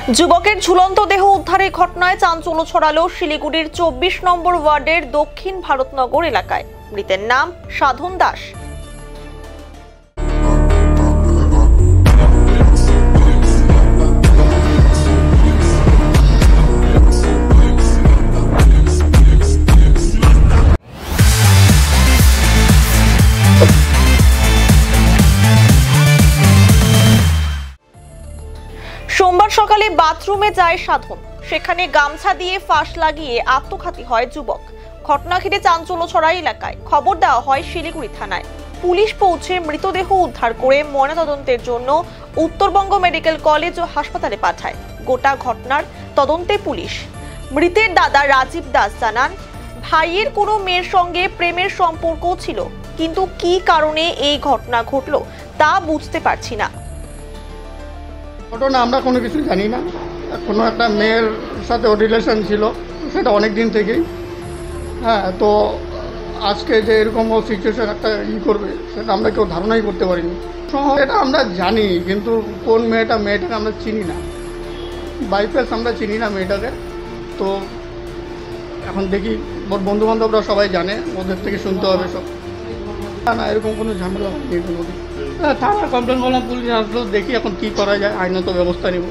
যুবকের ঝুলন্ত দেহ উদ্ধারের ঘটনায় চাঞ্চল্য ছড়ালো শিলিগুড়ির ২৪ নম্বর ওয়ার্ডের দক্ষিণ ভারতনগর এলাকায়। মৃতের নাম সাধন দাস। সোমবার সকালে বাথরুমে যায় সাধন, সেখানে গামছা দিয়ে ফাঁস লাগিয়ে আত্মঘাতী হয় যুবক। ঘটনা ঘিরে চাঞ্চল্য ছড়ায় এলাকায়। খবর দেওয়া হয় শিলিগুড়ি থানায়। পুলিশ পৌঁছে মৃতদেহ উদ্ধার করে ময়নাতদন্তের জন্য উত্তরবঙ্গ মেডিকেল কলেজ ও হাসপাতালে পাঠায়। গোটা ঘটনার তদন্তে পুলিশ। মৃতের দাদা রাজীব দাস জানান, ভাইয়ের কোনো মেয়ের সঙ্গে প্রেমের সম্পর্ক ছিল, কিন্তু কী কারণে এই ঘটনা ঘটল তা বুঝতে পারছি না। ঘটনা আমরা কোনো কিছু জানি না। কোনো একটা মেয়ের সাথে ওর রিলেশন ছিল, সেটা অনেক দিন থেকেই। হ্যাঁ, তো আজকে যে এরকম সিচুয়েশন একটা করবে সেটা আমরা কেউ ধারণাই করতে পারিনি। এটা আমরা জানি, কিন্তু কোন মেয়েটাকে আমরা চিনি না। বাইফেস আমরা চিনি না মেয়েটাকে। তো এখন দেখি, ওর বন্ধুবান্ধবরা সবাই জানে, ওদের থেকে শুনতে হবে সব। না, এরকম কোনো ঝামেলা নেই। কোনো থানা কমপ্লেন করলাম, পুলিশ আসলো, দেখি এখন কী করা যায়, আইনত ব্যবস্থা নেব।